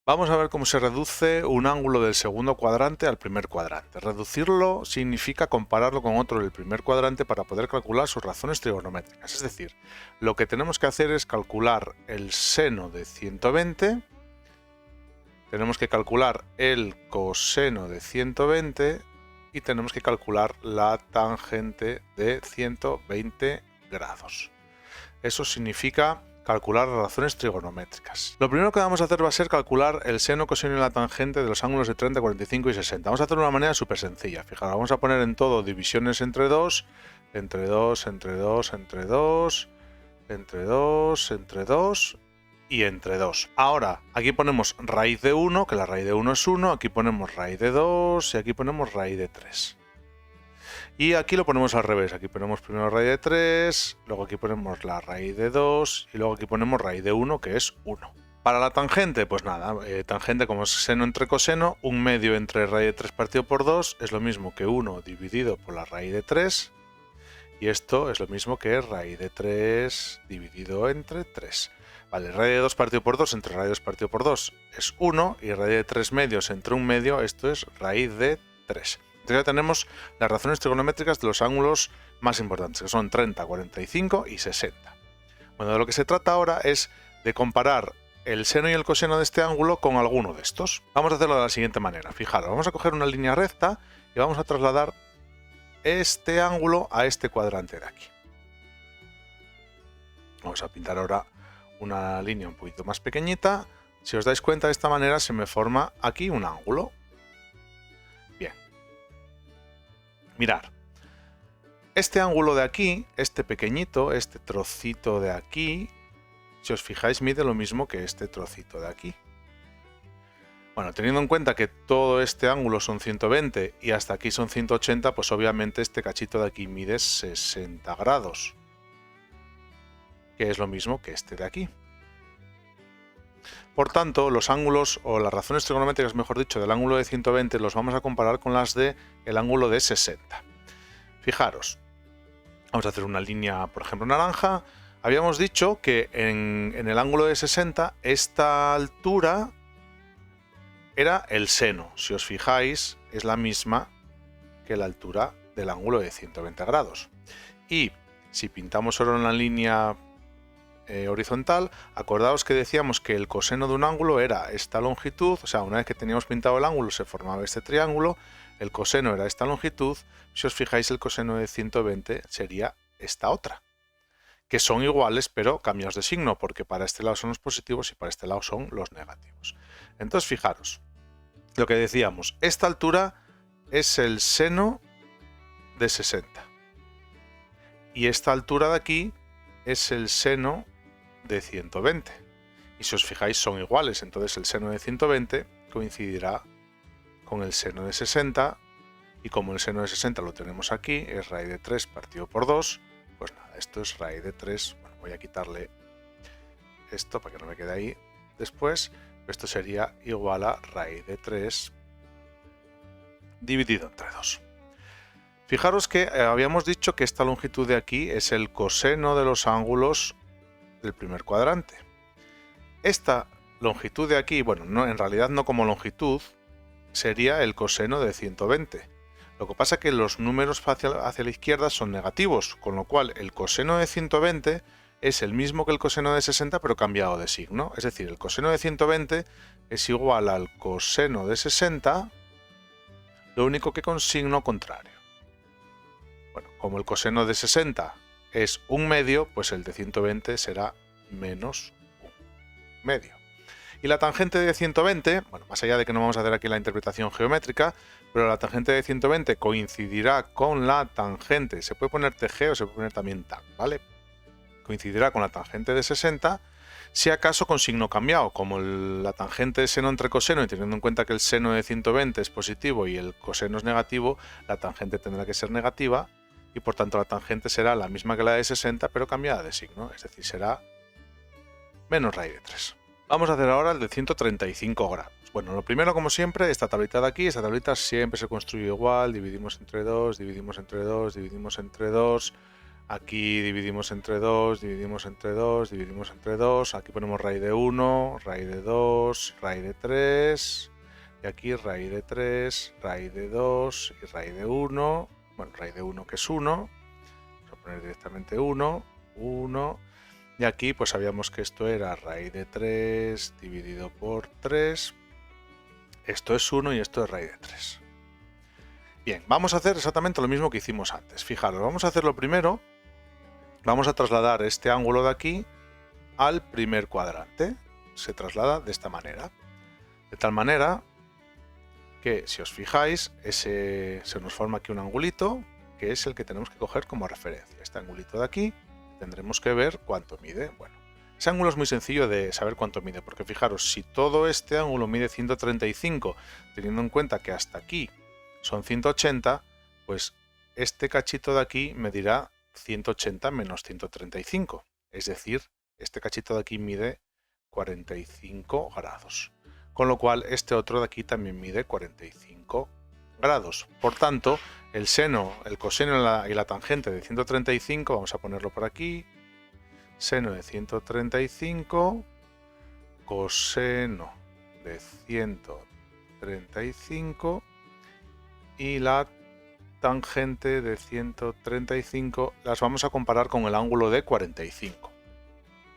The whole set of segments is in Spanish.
Vamos a ver cómo se reduce un ángulo del segundo cuadrante al primer cuadrante. Reducirlo significa compararlo con otro del primer cuadrante para poder calcular sus razones trigonométricas. Es decir, lo que tenemos que hacer es calcular el seno de 120, tenemos que calcular el coseno de 120 y tenemos que calcular la tangente de 120 grados. Eso significa calcular las razones trigonométricas. Lo primero que vamos a hacer va a ser calcular el seno, coseno y la tangente de los ángulos de 30, 45 y 60. Vamos a hacerlo de una manera súper sencilla. Fijaros, vamos a poner en todo divisiones entre 2, entre 2, entre 2, entre 2, entre 2, entre 2 y entre 2. Ahora, aquí ponemos raíz de 1, que la raíz de 1 es 1, aquí ponemos raíz de 2 y aquí ponemos raíz de 3. Y aquí lo ponemos al revés, aquí ponemos primero raíz de 3, luego aquí ponemos la raíz de 2 y luego aquí ponemos raíz de 1, que es 1. Para la tangente, pues nada, tangente como es seno entre coseno, 1/2 entre raíz de 3 partido por 2 es lo mismo que 1 dividido por la raíz de 3, y esto es lo mismo que raíz de 3 dividido entre 3. Vale, raíz de 2 partido por 2 entre raíz de 2 partido por 2 es 1, y raíz de 3 medios entre 1/2, esto es raíz de 3. Entonces ya tenemos las razones trigonométricas de los ángulos más importantes, que son 30, 45 y 60. Bueno, de lo que se trata ahora es de comparar el seno y el coseno de este ángulo con alguno de estos. Vamos a hacerlo de la siguiente manera. Fijaros, vamos a coger una línea recta y vamos a trasladar este ángulo a este cuadrante de aquí. Vamos a pintar ahora una línea un poquito más pequeñita. Si os dais cuenta, de esta manera se me forma aquí un ángulo. Bien. Mirad, este ángulo de aquí, este pequeñito, este trocito de aquí, si os fijáis, mide lo mismo que este trocito de aquí. Bueno, teniendo en cuenta que todo este ángulo son 120 y hasta aquí son 180, pues obviamente este cachito de aquí mide 60 grados, que es lo mismo que este de aquí. Por tanto, los ángulos, o las razones trigonométricas, mejor dicho, del ángulo de 120 los vamos a comparar con las del ángulo de 60. Fijaros, vamos a hacer una línea, por ejemplo, naranja. Habíamos dicho que en el ángulo de 60 esta altura era el seno. Si os fijáis, es la misma que la altura del ángulo de 120 grados. Y si pintamos ahora una línea horizontal, acordaos que decíamos que el coseno de un ángulo era esta longitud, o sea, una vez que teníamos pintado el ángulo se formaba este triángulo, el coseno era esta longitud. Si os fijáis, el coseno de 120 sería esta otra, que son iguales pero cambiados de signo, porque para este lado son los positivos y para este lado son los negativos. Entonces fijaros, lo que decíamos, esta altura es el seno de 60 y esta altura de aquí es el seno de 120, y si os fijáis son iguales, entonces el seno de 120 coincidirá con el seno de 60, y como el seno de 60 lo tenemos aquí, es raíz de 3 partido por 2, pues nada, esto es raíz de 3, bueno, voy a quitarle esto para que no me quede ahí después, esto sería igual a raíz de 3 dividido entre 2. Fijaros que habíamos dicho que esta longitud de aquí es el coseno de los ángulos del primer cuadrante. Esta longitud de aquí, bueno, no, en realidad no como longitud, sería el coseno de 120. Lo que pasa es que los números hacia la izquierda son negativos, con lo cual el coseno de 120 es el mismo que el coseno de 60 pero cambiado de signo. Es decir, el coseno de 120 es igual al coseno de 60, lo único que con signo contrario. Bueno, como el coseno de 60 es 1/2, pues el de 120 será menos 1/2. Y la tangente de 120, bueno, más allá de que no vamos a hacer aquí la interpretación geométrica, pero la tangente de 120 coincidirá con la tangente, se puede poner TG o se puede poner también TAN, ¿vale? Coincidirá con la tangente de 60, si acaso con signo cambiado, como la tangente de seno entre coseno, y teniendo en cuenta que el seno de 120 es positivo y el coseno es negativo, la tangente tendrá que ser negativa, y por tanto la tangente será la misma que la de 60, pero cambiada de signo, es decir, será menos raíz de 3. Vamos a hacer ahora el de 135 grados. Bueno, lo primero, como siempre, esta tablita de aquí, esta tablita siempre se construye igual, dividimos entre 2, dividimos entre 2, dividimos entre 2, Aquí dividimos entre 2, dividimos entre 2, dividimos entre 2. Aquí ponemos raíz de 1, raíz de 2, raíz de 3. Y aquí raíz de 3, raíz de 2 y raíz de 1. Bueno, raíz de 1 que es 1. Vamos a poner directamente 1, 1. Y aquí pues sabíamos que esto era raíz de 3 dividido por 3. Esto es 1 y esto es raíz de 3. Bien, vamos a hacer exactamente lo mismo que hicimos antes. Fijaros, vamos a hacerlo primero. Vamos a trasladar este ángulo de aquí al primer cuadrante. Se traslada de esta manera. De tal manera que, si os fijáis, se nos forma aquí un angulito, que es el que tenemos que coger como referencia. Este angulito de aquí tendremos que ver cuánto mide. Bueno, ese ángulo es muy sencillo de saber cuánto mide, porque fijaros, si todo este ángulo mide 135, teniendo en cuenta que hasta aquí son 180, pues este cachito de aquí medirá 180 menos 135. Es decir, este cachito de aquí mide 45 grados. Con lo cual, este otro de aquí también mide 45 grados. Por tanto, el seno, el coseno y la tangente de 135, vamos a ponerlo por aquí. Seno de 135, coseno de 135 y la tangente de 135 las vamos a comparar con el ángulo de 45.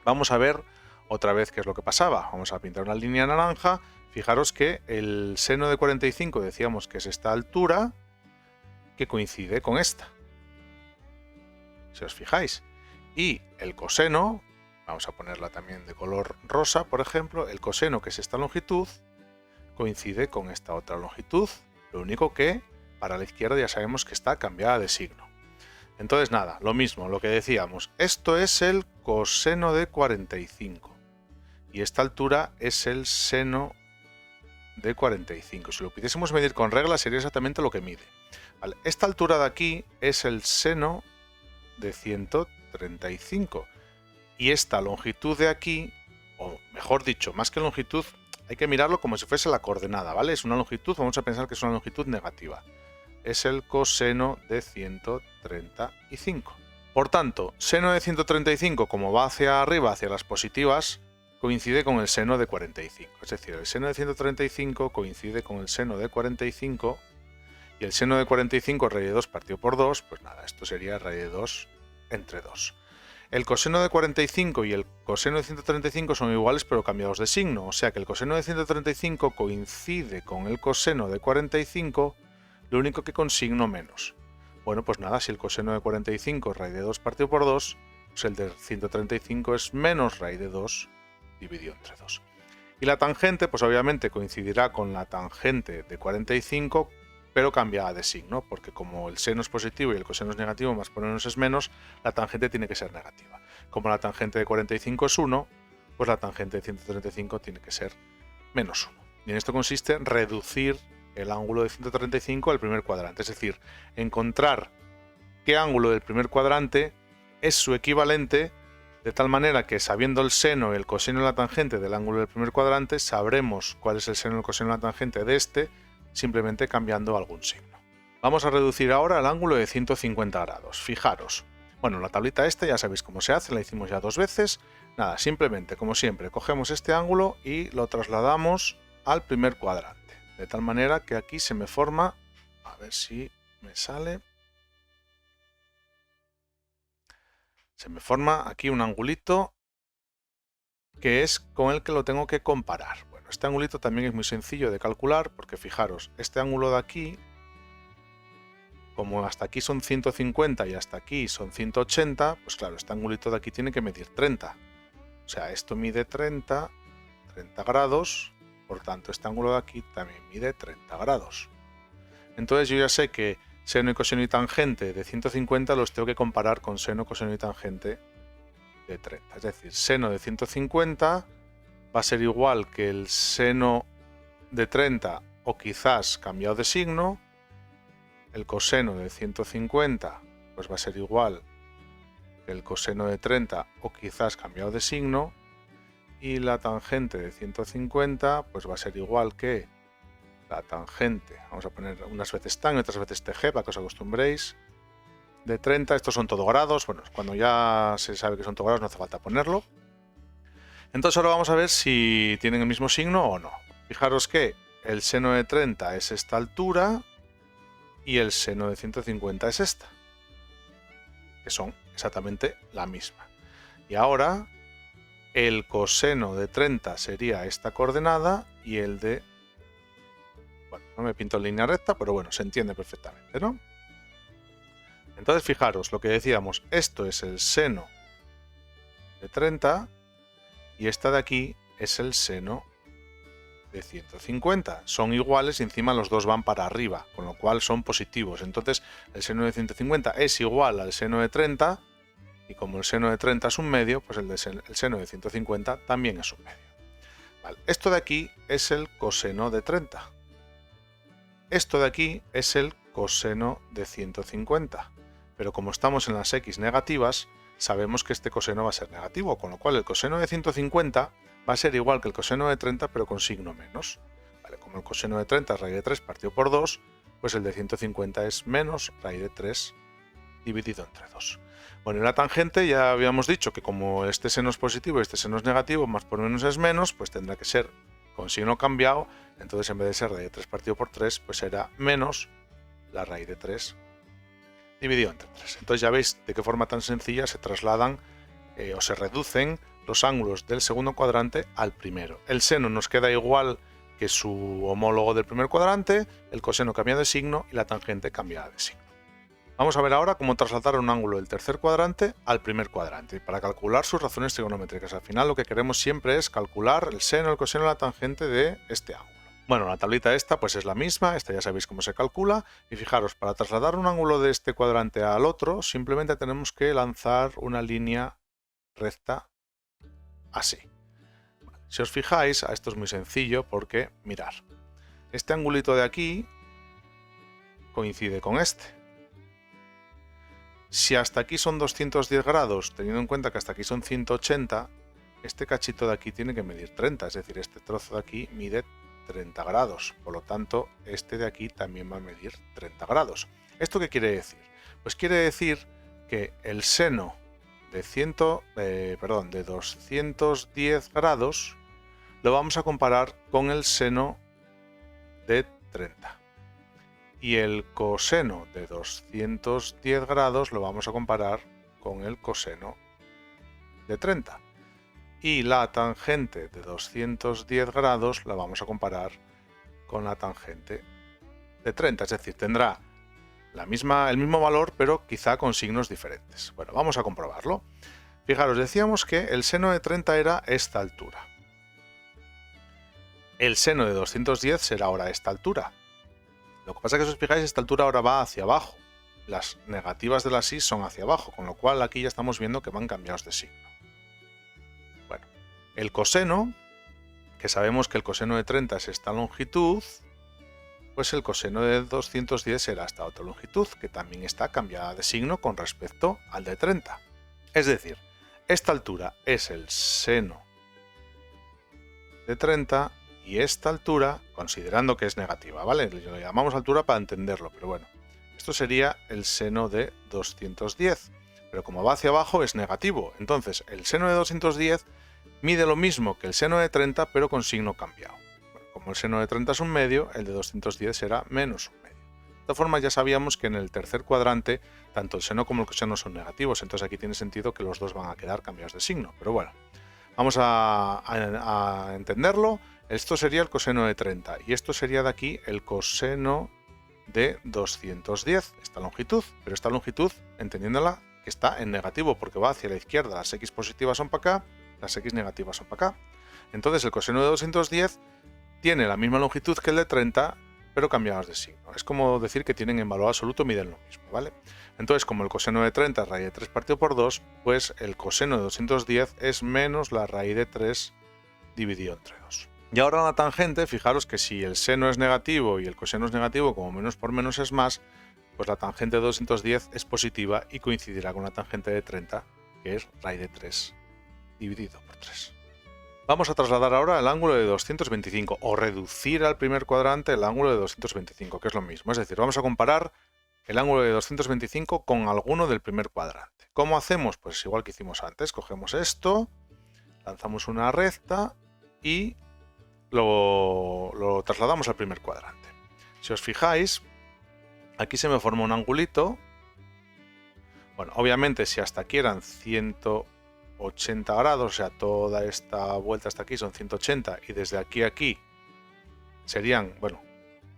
Vamos a ver otra vez qué es lo que pasaba. Vamos a pintar una línea naranja. Fijaros que el seno de 45 decíamos que es esta altura que coincide con esta, si os fijáis. Y el coseno, vamos a ponerla también de color rosa, por ejemplo, el coseno, que es esta longitud, coincide con esta otra longitud. Lo único que para la izquierda ya sabemos que está cambiada de signo. Entonces nada, lo mismo, lo que decíamos, esto es el coseno de 45 y esta altura es el seno de 45. Si lo pudiésemos medir con regla sería exactamente lo que mide. Vale, esta altura de aquí es el seno de 135 y esta longitud de aquí, o mejor dicho, más que longitud, hay que mirarlo como si fuese la coordenada, ¿vale? Es una longitud, vamos a pensar que es una longitud negativa. Es el coseno de 135. Por tanto, seno de 135, como va hacia arriba, hacia las positivas, coincide con el seno de 45. Es decir, el seno de 135 coincide con el seno de 45 y el seno de 45 raíz de 2 partido por 2, pues nada, esto sería raíz de 2 entre 2. El coseno de 45 y el coseno de 135 son iguales pero cambiados de signo, o sea que el coseno de 135 coincide con el coseno de 45, lo único que con signo menos. Bueno, pues nada, si el coseno de 45 es raíz de 2 partido por 2, pues el de 135 es menos raíz de 2 dividido entre 2. Y la tangente, pues obviamente coincidirá con la tangente de 45, pero cambiada de signo, porque como el seno es positivo y el coseno es negativo, más por menos es menos, la tangente tiene que ser negativa. Como la tangente de 45 es 1, pues la tangente de 135 tiene que ser menos 1. Y en esto consiste en reducir el ángulo de 135 al primer cuadrante, es decir, encontrar qué ángulo del primer cuadrante es su equivalente, de tal manera que sabiendo el seno y el coseno y la tangente del ángulo del primer cuadrante, sabremos cuál es el seno, el coseno y la tangente de este, simplemente cambiando algún signo. Vamos a reducir ahora el ángulo de 150 grados. Fijaros, bueno, la tablita esta ya sabéis cómo se hace, la hicimos ya 2 veces. Nada, simplemente, como siempre, cogemos este ángulo y lo trasladamos al primer cuadrante. De tal manera que aquí se me forma, a ver si me sale, se me forma aquí un angulito que es con el que lo tengo que comparar. Bueno, este angulito también es muy sencillo de calcular porque fijaros, este ángulo de aquí, como hasta aquí son 150 y hasta aquí son 180, pues claro, este angulito de aquí tiene que medir 30. O sea, esto mide 30 grados. Por tanto, este ángulo de aquí también mide 30 grados. Entonces yo ya sé que seno y coseno y tangente de 150 los tengo que comparar con seno, coseno y tangente de 30. Es decir, seno de 150 va a ser igual que el seno de 30 o quizás cambiado de signo. El coseno de 150 pues va a ser igual que el coseno de 30 o quizás cambiado de signo. Y la tangente de 150 pues va a ser igual que la tangente, vamos a poner unas veces tan y otras veces tg para que os acostumbréis, de 30, estos son todo grados, bueno, cuando ya se sabe que son todo grados no hace falta ponerlo. Entonces ahora vamos a ver si tienen el mismo signo o no. Fijaros que el seno de 30 es esta altura y el seno de 150 es esta, que son exactamente la misma. Y ahora el coseno de 30 sería esta coordenada y el de... Bueno, no me pinto en línea recta, pero bueno, se entiende perfectamente, ¿no? Entonces fijaros, lo que decíamos, esto es el seno de 30 y esta de aquí es el seno de 150. Son iguales y encima los dos van para arriba, con lo cual son positivos. Entonces el seno de 150 es igual al seno de 30 y como el seno de 30 es un medio, pues el seno de 150 también es un medio. Vale, esto de aquí es el coseno de 30. Esto de aquí es el coseno de 150. Pero como estamos en las x negativas, sabemos que este coseno va a ser negativo, con lo cual el coseno de 150 va a ser igual que el coseno de 30, pero con signo menos. Vale, como el coseno de 30 es raíz de 3 partido por 2, pues el de 150 es menos raíz de 3 dividido entre 2. Bueno, y la tangente ya habíamos dicho que como este seno es positivo y este seno es negativo, más por menos es menos, pues tendrá que ser con signo cambiado. Entonces en vez de ser raíz de 3 partido por 3, pues será menos la raíz de 3 dividido entre 3. Entonces ya veis de qué forma tan sencilla se trasladan o se reducen los ángulos del segundo cuadrante al primero. El seno nos queda igual que su homólogo del primer cuadrante, el coseno cambia de signo y la tangente cambia de signo. Vamos a ver ahora cómo trasladar un ángulo del tercer cuadrante al primer cuadrante. Y para calcular sus razones trigonométricas, al final lo que queremos siempre es calcular el seno, el coseno y la tangente de este ángulo. Bueno, la tablita esta pues es la misma, esta ya sabéis cómo se calcula. Y fijaros, para trasladar un ángulo de este cuadrante al otro, simplemente tenemos que lanzar una línea recta así. Si os fijáis, esto es muy sencillo porque, mirad, este angulito de aquí coincide con este. Si hasta aquí son 210 grados, teniendo en cuenta que hasta aquí son 180, este cachito de aquí tiene que medir 30, es decir, este trozo de aquí mide 30 grados. Por lo tanto, este de aquí también va a medir 30 grados. ¿Esto qué quiere decir? Pues quiere decir que el seno de 210 grados lo vamos a comparar con el seno de 30. Y el coseno de 210 grados lo vamos a comparar con el coseno de 30. Y la tangente de 210 grados la vamos a comparar con la tangente de 30. Es decir, tendrá el mismo valor, pero quizá con signos diferentes. Bueno, vamos a comprobarlo. Fijaros, decíamos que el seno de 30 era esta altura. El seno de 210 será ahora esta altura. Lo que pasa es que si os fijáis, esta altura ahora va hacia abajo. Las negativas de la y son hacia abajo, con lo cual aquí ya estamos viendo que van cambiados de signo. Bueno, el coseno, que sabemos que el coseno de 30 es esta longitud, pues el coseno de 210 será esta otra longitud, que también está cambiada de signo con respecto al de 30. Es decir, esta altura es el seno de 30 y esta altura, considerando que es negativa, ¿vale? Lo llamamos altura para entenderlo, pero bueno, esto sería el seno de 210, pero como va hacia abajo es negativo, entonces el seno de 210 mide lo mismo que el seno de 30, pero con signo cambiado. Bueno, como el seno de 30 es un medio, el de 210 será menos un medio. De todas formas, ya sabíamos que en el tercer cuadrante tanto el seno como el coseno son negativos, entonces aquí tiene sentido que los dos van a quedar cambiados de signo, pero bueno, vamos a entenderlo. Esto sería el coseno de 30 y esto sería de aquí el coseno de 210, esta longitud, pero esta longitud, entendiéndola, que está en negativo porque va hacia la izquierda, las x positivas son para acá, las x negativas son para acá. Entonces el coseno de 210 tiene la misma longitud que el de 30, pero cambiados de signo. Es como decir que tienen en valor absoluto, miden lo mismo, ¿vale? Entonces, como el coseno de 30 es raíz de 3 partido por 2, pues el coseno de 210 es menos la raíz de 3 dividido entre 2. Y ahora la tangente, fijaros que si el seno es negativo y el coseno es negativo, como menos por menos es más, pues la tangente de 210 es positiva y coincidirá con la tangente de 30, que es raíz de 3 dividido por 3. Vamos a trasladar ahora el ángulo de 225 o reducir al primer cuadrante el ángulo de 225, que es lo mismo. Es decir, vamos a comparar el ángulo de 225 con alguno del primer cuadrante. ¿Cómo hacemos? Pues igual que hicimos antes, cogemos esto, lanzamos una recta y lo trasladamos al primer cuadrante. Si os fijáis, aquí se me forma un angulito. Bueno, obviamente si hasta aquí eran 180 grados, o sea, toda esta vuelta hasta aquí son 180 y desde aquí a aquí serían, bueno,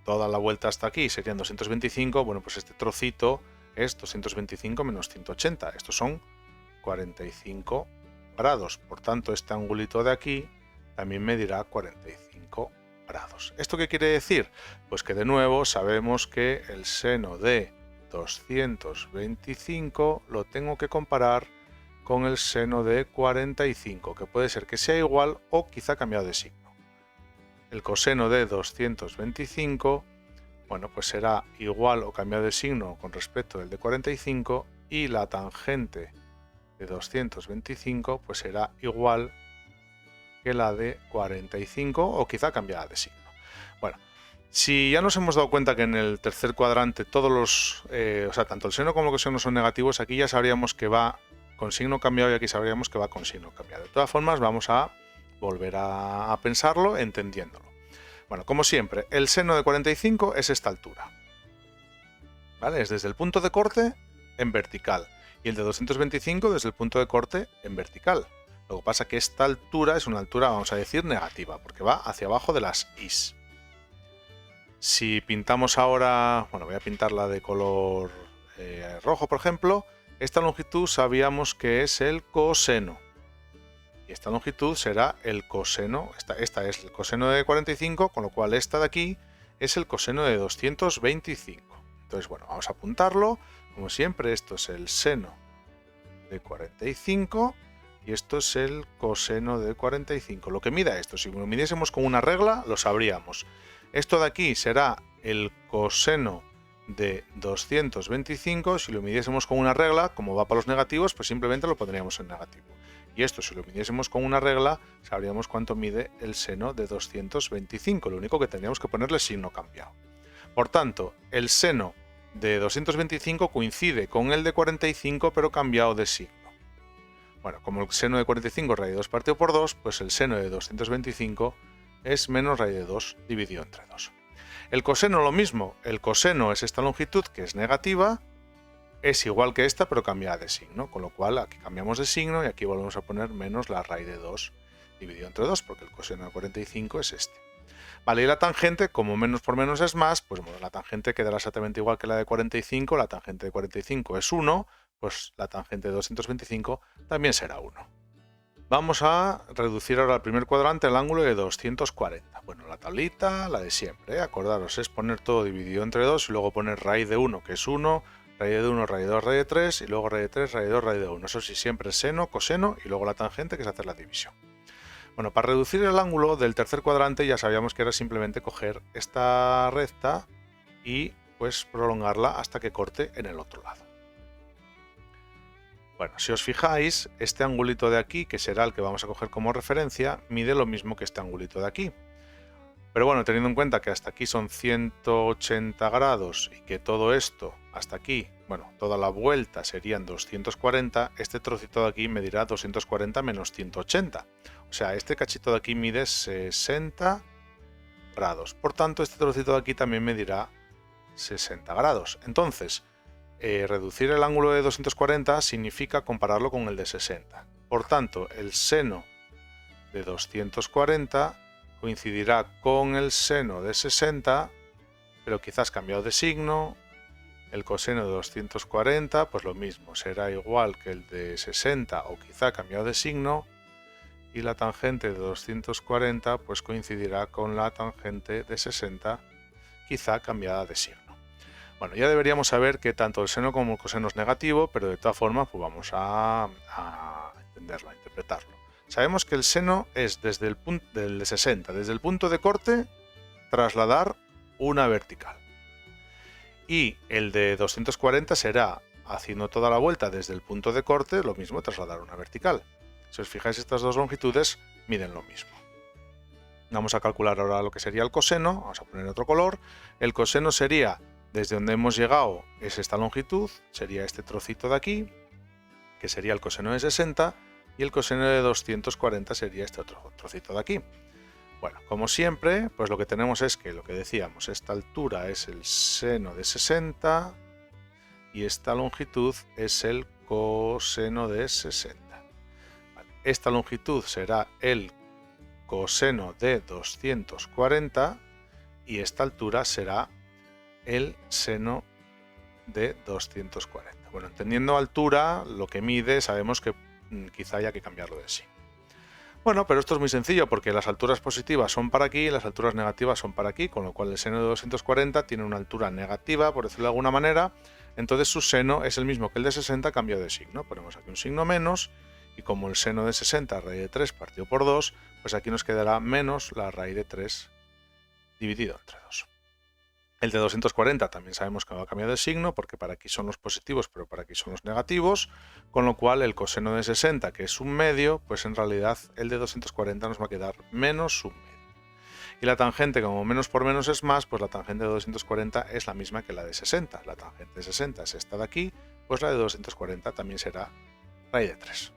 toda la vuelta hasta aquí serían 225, bueno, pues este trocito es 225 menos 180, estos son 45 grados, por tanto este angulito de aquí también medirá 45 grados. ¿Esto qué quiere decir? Pues que de nuevo sabemos que el seno de 225 lo tengo que comparar con el seno de 45, que puede ser que sea igual o quizá cambiado de signo. El coseno de 225, bueno, pues será igual o cambiado de signo con respecto al de 45 y la tangente de 225 pues será igual que la de 45 o quizá cambiada de signo. Bueno, si ya nos hemos dado cuenta que en el tercer cuadrante todos los, o sea, tanto el seno como el coseno son negativos, aquí ya sabríamos que va con signo cambiado y aquí sabríamos que va con signo cambiado. De todas formas, vamos a volver a pensarlo entendiéndolo. Bueno, como siempre, el seno de 45 es esta altura, ¿vale? Es desde el punto de corte en vertical y el de 225 desde el punto de corte en vertical. Lo que pasa es que esta altura es una altura, vamos a decir, negativa, porque va hacia abajo de las is. Si pintamos ahora, bueno, voy a pintarla de color rojo, por ejemplo, esta longitud sabíamos que es el coseno. Y esta longitud será el coseno, esta es el coseno de 45, con lo cual esta de aquí es el coseno de 225. Entonces, bueno, vamos a apuntarlo. Como siempre, esto es el seno de 45 y esto es el coseno de 45. Lo que mida esto, si lo midiésemos con una regla, lo sabríamos. Esto de aquí será el coseno de 225. Si lo midiésemos con una regla, como va para los negativos, pues simplemente lo pondríamos en negativo. Y esto, si lo midiésemos con una regla, sabríamos cuánto mide el seno de 225. Lo único que tendríamos que ponerle signo cambiado. Por tanto, el seno de 225 coincide con el de 45, pero cambiado de signo. Bueno, como el seno de 45 raíz de 2 partido por 2, pues el seno de 225 es menos raíz de 2 dividido entre 2. El coseno lo mismo, el coseno es esta longitud que es negativa, es igual que esta pero cambiada de signo, con lo cual aquí cambiamos de signo y aquí volvemos a poner menos la raíz de 2 dividido entre 2, porque el coseno de 45 es este. Vale, y la tangente, como menos por menos es más, pues bueno, la tangente quedará exactamente igual que la de 45, la tangente de 45 es 1, pues la tangente de 225 también será 1. Vamos a reducir ahora al primer cuadrante el ángulo de 240. Bueno, la tablita, la de siempre, acordaros, es poner todo dividido entre 2 y luego poner raíz de 1, que es 1, raíz de 1, raíz de 2, raíz de 3, y luego raíz de 3, raíz de 2, raíz de 1. Eso sí, siempre seno, coseno y luego la tangente, que es hacer la división. Bueno, para reducir el ángulo del tercer cuadrante ya sabíamos que era simplemente coger esta recta y pues prolongarla hasta que corte en el otro lado. Bueno, si os fijáis, este angulito de aquí, que será el que vamos a coger como referencia, mide lo mismo que este angulito de aquí. Pero bueno, teniendo en cuenta que hasta aquí son 180 grados y que todo esto hasta aquí, bueno, toda la vuelta serían 240, este trocito de aquí medirá 240 menos 180. O sea, este cachito de aquí mide 60 grados. Por tanto, este trocito de aquí también medirá 60 grados. Entonces, reducir el ángulo de 240 significa compararlo con el de 60. Por tanto, el seno de 240 coincidirá con el seno de 60, pero quizás cambiado de signo. El coseno de 240, pues lo mismo, será igual que el de 60 o quizá cambiado de signo. Y la tangente de 240 pues coincidirá con la tangente de 60, quizá cambiada de signo. Bueno, ya deberíamos saber que tanto el seno como el coseno es negativo, pero de todas formas pues vamos a entenderlo, a interpretarlo. Sabemos que el seno es desde el punto del de 60, desde el punto de corte, trasladar una vertical. Y el de 240 será, haciendo toda la vuelta desde el punto de corte, lo mismo, trasladar una vertical. Si os fijáis, estas dos longitudes miden lo mismo. Vamos a calcular ahora lo que sería el coseno, vamos a poner otro color. El coseno sería Desde donde hemos llegado es esta longitud, sería este trocito de aquí, que sería el coseno de 60, y el coseno de 240 sería este otro trocito de aquí. Bueno, como siempre, pues lo que tenemos es que, lo que decíamos, esta altura es el seno de 60 y esta longitud es el coseno de 60. Vale, esta longitud será el coseno de 240 y esta altura será el seno de 240. Bueno, entendiendo altura, lo que mide, sabemos que quizá haya que cambiarlo de signo. Bueno, pero esto es muy sencillo porque las alturas positivas son para aquí y las alturas negativas son para aquí, con lo cual el seno de 240 tiene una altura negativa, por decirlo de alguna manera, entonces su seno es el mismo que el de 60 cambiado de signo. Ponemos aquí un signo menos y como el seno de 60 raíz de 3 partido por 2, pues aquí nos quedará menos la raíz de 3 dividido entre 2. El de 240 también sabemos que va a cambiar de signo porque para aquí son los positivos pero para aquí son los negativos, con lo cual el coseno de 60, que es un medio, pues en realidad el de 240 nos va a quedar menos un medio. Y la tangente, como menos por menos es más, pues la tangente de 240 es la misma que la de 60. La tangente de 60 es esta de aquí, pues la de 240 también será raíz de 3.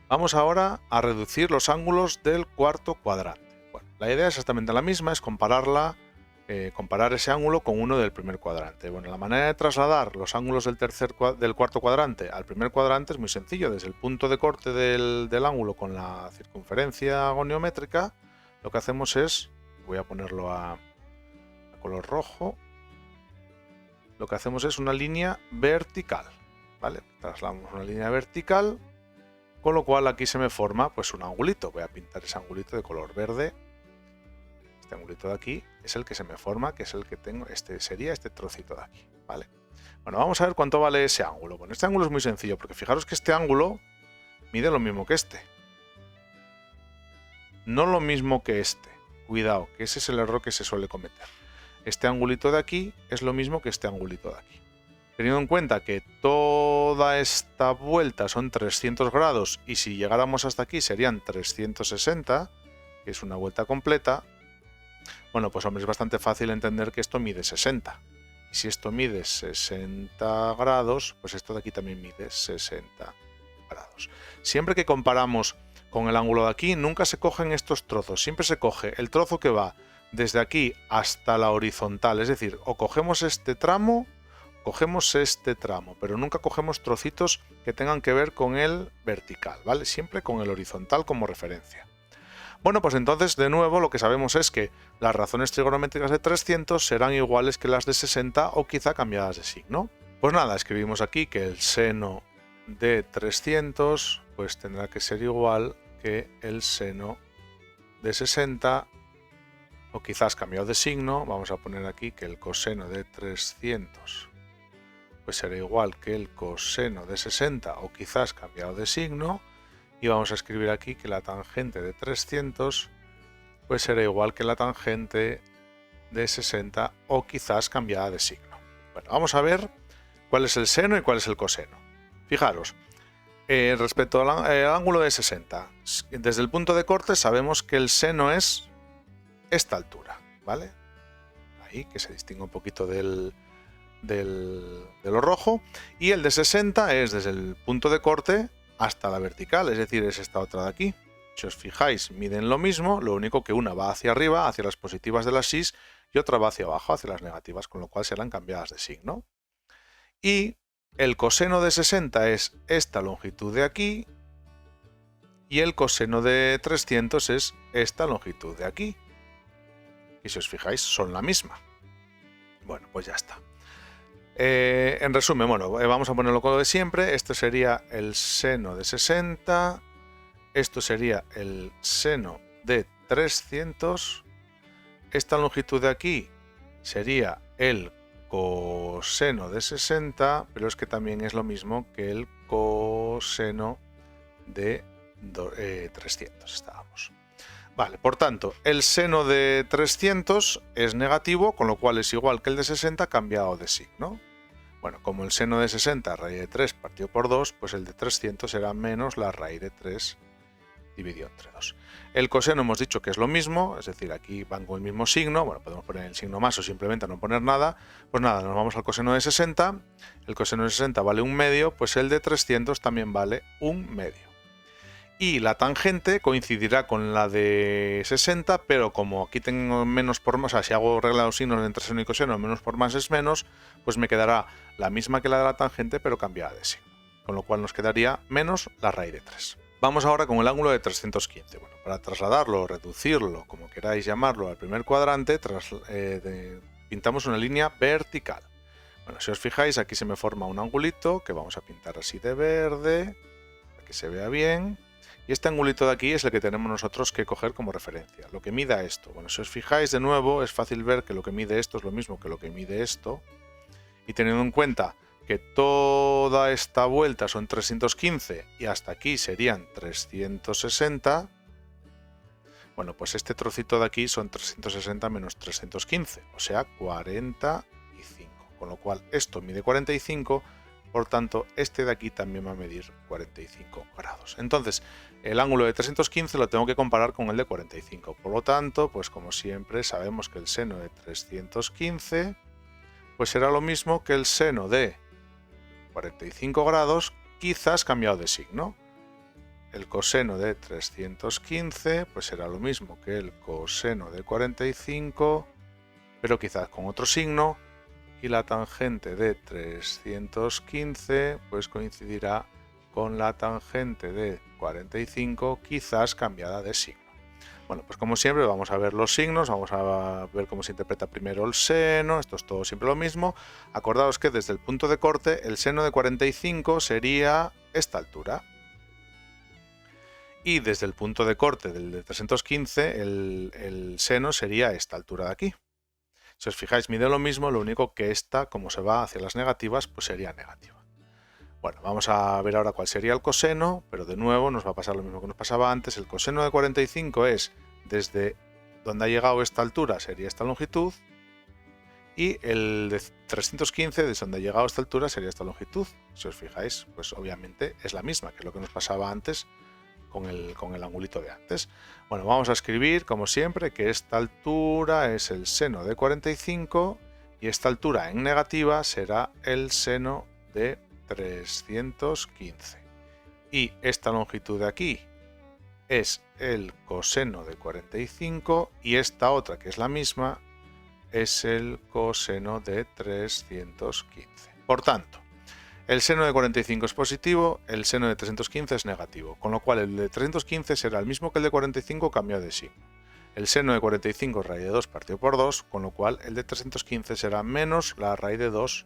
Vamos ahora a reducir los ángulos del cuarto cuadrante. Bueno, la idea es exactamente la misma, es comparar ese ángulo con uno del primer cuadrante. Bueno, la manera de trasladar los ángulos del cuarto cuadrante al primer cuadrante es muy sencillo. Desde el punto de corte del ángulo con la circunferencia goniométrica, lo que hacemos es, voy a ponerlo a color rojo, lo que hacemos es una línea vertical, ¿vale? Trasladamos una línea vertical, con lo cual aquí se me forma pues un angulito. Voy a pintar ese angulito de color verde. Este angulito de aquí es el que se me forma, que es el que tengo, sería este trocito de aquí, ¿vale? Bueno, vamos a ver cuánto vale ese ángulo. Bueno, este ángulo es muy sencillo, porque fijaros que este ángulo mide lo mismo que este. No lo mismo que este. Cuidado, que ese es el error que se suele cometer. Este angulito de aquí es lo mismo que este angulito de aquí. Teniendo en cuenta que toda esta vuelta son 300 grados y si llegáramos hasta aquí serían 360, que es una vuelta completa, bueno, pues hombre, es bastante fácil entender que esto mide 60. Y si esto mide 60 grados, pues esto de aquí también mide 60 grados. Siempre que comparamos con el ángulo de aquí, nunca se cogen estos trozos. Siempre se coge el trozo que va desde aquí hasta la horizontal. Es decir, o cogemos este tramo, pero nunca cogemos trocitos que tengan que ver con el vertical, ¿vale? Siempre con el horizontal como referencia. Bueno, pues entonces, de nuevo, lo que sabemos es que las razones trigonométricas de 300 serán iguales que las de 60 o quizá cambiadas de signo. Pues nada, escribimos aquí que el seno de 300 pues tendrá que ser igual que el seno de 60 o quizás cambiado de signo. Vamos a poner aquí que el coseno de 300 pues será igual que el coseno de 60 o quizás cambiado de signo. Y vamos a escribir aquí que la tangente de 300 pues será igual que la tangente de 60 o quizás cambiada de signo. Bueno, vamos a ver cuál es el seno y cuál es el coseno. Fijaros, respecto al ángulo de 60, desde el punto de corte sabemos que el seno es esta altura, ¿vale? Ahí, que se distingue un poquito de lo rojo. Y el de 60 es desde el punto de corte hasta la vertical, es decir, es esta otra de aquí. Si os fijáis, miden lo mismo, lo único que una va hacia arriba, hacia las positivas de las xis, y otra va hacia abajo, hacia las negativas, con lo cual serán cambiadas de signo. Y el coseno de 60 es esta longitud de aquí, y el coseno de 300 es esta longitud de aquí. Y si os fijáis, son la misma. Bueno, pues ya está. En resumen, bueno, vamos a ponerlo como de siempre. Esto sería el seno de 60. Esto sería el seno de 300. Esta longitud de aquí sería el coseno de 60, pero es que también es lo mismo que el coseno de 300. Estábamos. Vale, por tanto, el seno de 300 es negativo, con lo cual es igual que el de 60 cambiado de signo. Bueno, como el seno de 60 raíz de 3 partido por 2, pues el de 300 será menos la raíz de 3 dividido entre 2. El coseno hemos dicho que es lo mismo, es decir, aquí van con el mismo signo. Bueno, podemos poner el signo más o simplemente no poner nada. Pues nada, nos vamos al coseno de 60. El coseno de 60 vale 1/2, pues el de 300 también vale 1/2. Y la tangente coincidirá con la de 60, pero como aquí tengo menos por más, o sea, si hago regla de los signos entre seno y coseno, menos por más es menos, pues me quedará la misma que la de la tangente, pero cambiada de signo. Con lo cual nos quedaría menos la raíz de 3. Vamos ahora con el ángulo de 315. Bueno, para trasladarlo o reducirlo, como queráis llamarlo, al primer cuadrante, pintamos una línea vertical. Bueno, si os fijáis, aquí se me forma un angulito que vamos a pintar así de verde, para que se vea bien. Y este angulito de aquí es el que tenemos nosotros que coger como referencia. Lo que mida esto. Bueno, si os fijáis de nuevo, es fácil ver que lo que mide esto es lo mismo que lo que mide esto. Y teniendo en cuenta que toda esta vuelta son 315 y hasta aquí serían 360, bueno, pues este trocito de aquí son 360 menos 315, o sea, 45. Con lo cual esto mide 45, por tanto este de aquí también va a medir 45 grados. Entonces, el ángulo de 315 lo tengo que comparar con el de 45. Por lo tanto, pues como siempre sabemos que el seno de 315 pues será lo mismo que el seno de 45 grados, quizás cambiado de signo. El coseno de 315 pues será lo mismo que el coseno de 45, pero quizás con otro signo. Y la tangente de 315 pues coincidirá con la tangente de 45, quizás cambiada de signo. Bueno, pues como siempre vamos a ver los signos, vamos a ver cómo se interpreta primero el seno, esto es todo siempre lo mismo. Acordaos que desde el punto de corte el seno de 45 sería esta altura. Y desde el punto de corte del de 315 el seno sería esta altura de aquí. Si os fijáis, mide lo mismo, lo único que esta, como se va hacia las negativas, pues sería negativa. Bueno, vamos a ver ahora cuál sería el coseno, pero de nuevo nos va a pasar lo mismo que nos pasaba antes. El coseno de 45 es desde donde ha llegado esta altura, sería esta longitud, y el de 315, desde donde ha llegado esta altura, sería esta longitud. Si os fijáis, pues obviamente es la misma que lo que nos pasaba antes con el angulito de antes. Bueno, vamos a escribir, como siempre, que esta altura es el seno de 45 y esta altura en negativa será el seno de 315. Y esta longitud de aquí es el coseno de 45 y esta otra, que es la misma, es el coseno de 315. Por tanto, el seno de 45 es positivo, el seno de 315 es negativo, con lo cual el de 315 será el mismo que el de 45 cambiado de signo. El seno de 45 es raíz de 2 partido por 2, con lo cual el de 315 será menos la raíz de 2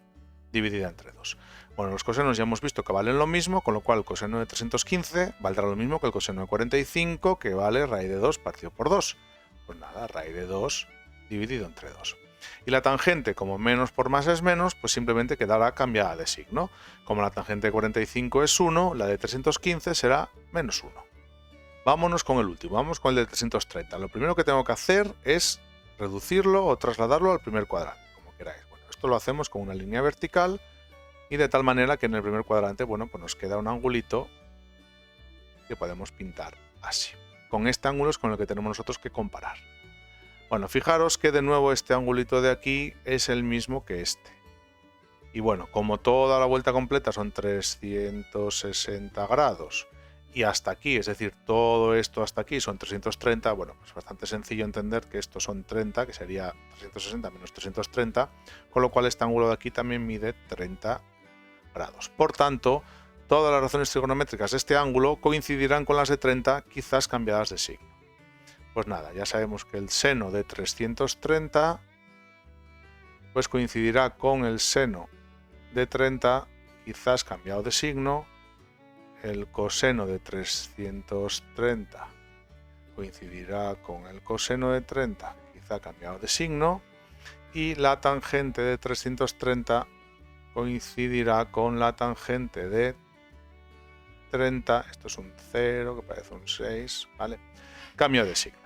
dividida entre 2. Bueno, los cosenos ya hemos visto que valen lo mismo, con lo cual el coseno de 315 valdrá lo mismo que el coseno de 45, que vale raíz de 2 partido por 2. Pues nada, raíz de 2 dividido entre 2. Y la tangente, como menos por más es menos, pues simplemente quedará cambiada de signo. Como la tangente de 45 es 1, la de 315 será menos 1. Vámonos con el último, vamos con el de 330. Lo primero que tengo que hacer es reducirlo o trasladarlo al primer cuadrante, como queráis. Bueno, esto lo hacemos con una línea vertical y de tal manera que en el primer cuadrante, bueno, pues nos queda un angulito que podemos pintar así. Con este ángulo es con el que tenemos nosotros que comparar. Bueno, fijaros que de nuevo este angulito de aquí es el mismo que este. Y bueno, como toda la vuelta completa son 360 grados y hasta aquí, es decir, todo esto hasta aquí son 330, bueno, pues bastante sencillo entender que estos son 30, que sería 360 menos 330, con lo cual este ángulo de aquí también mide 30 grados. Por tanto, todas las razones trigonométricas de este ángulo coincidirán con las de 30, quizás cambiadas de signo. Pues nada, ya sabemos que el seno de 330 pues coincidirá con el seno de 30, quizás cambiado de signo. El coseno de 330 coincidirá con el coseno de 30, quizá cambiado de signo. Y la tangente de 330 coincidirá con la tangente de 30. Esto es un 0, que parece un 6, ¿vale? Cambio de signo.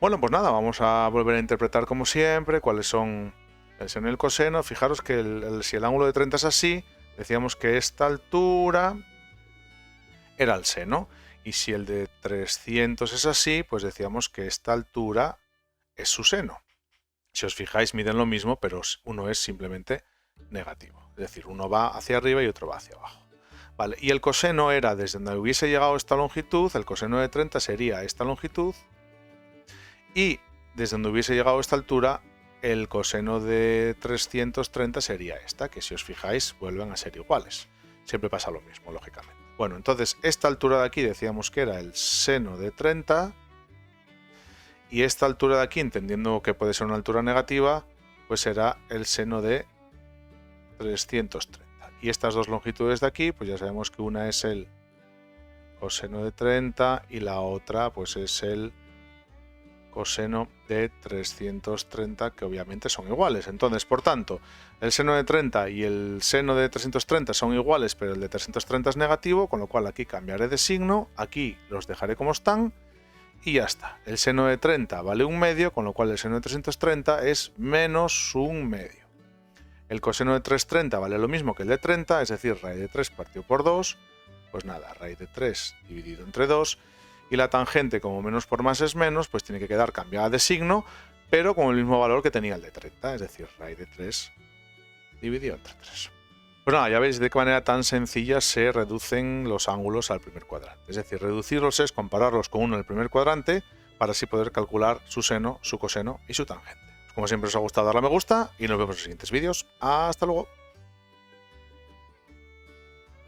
Bueno, pues nada, vamos a volver a interpretar como siempre cuáles son el seno y el coseno. Fijaros que si el ángulo de 30 es así, decíamos que esta altura era el seno Y si el de 300 es así, pues decíamos que esta altura es su seno. Si os fijáis, miden lo mismo, pero uno es simplemente negativo. Es decir, uno va hacia arriba y otro va hacia abajo. Vale, y el coseno era, desde donde hubiese llegado esta longitud, el coseno de 30 sería esta longitud, y desde donde hubiese llegado esta altura, el coseno de 330 sería esta, que si os fijáis vuelven a ser iguales. Siempre pasa lo mismo, lógicamente. Bueno, entonces esta altura de aquí decíamos que era el seno de 30, y esta altura de aquí, entendiendo que puede ser una altura negativa, pues será el seno de 330. Y estas dos longitudes de aquí, pues ya sabemos que una es el coseno de 30 y la otra pues es el coseno de 330, que obviamente son iguales. Entonces, por tanto, el seno de 30 y el seno de 330 son iguales, pero el de 330 es negativo, con lo cual aquí cambiaré de signo, aquí los dejaré como están y ya está. El seno de 30 vale 1/2, con lo cual el seno de 330 es menos 1/2. El coseno de 330 vale lo mismo que el de 30, es decir, raíz de 3 partido por 2, pues nada, raíz de 3 dividido entre 2, y la tangente, como menos por más es menos, pues tiene que quedar cambiada de signo, pero con el mismo valor que tenía el de 30, es decir, raíz de 3 dividido entre 3. Pues nada, ya veis de qué manera tan sencilla se reducen los ángulos al primer cuadrante. Es decir, reducirlos es compararlos con uno en el primer cuadrante para así poder calcular su seno, su coseno y su tangente. Como siempre, os ha gustado, darle a me gusta y nos vemos en los siguientes vídeos. ¡Hasta luego!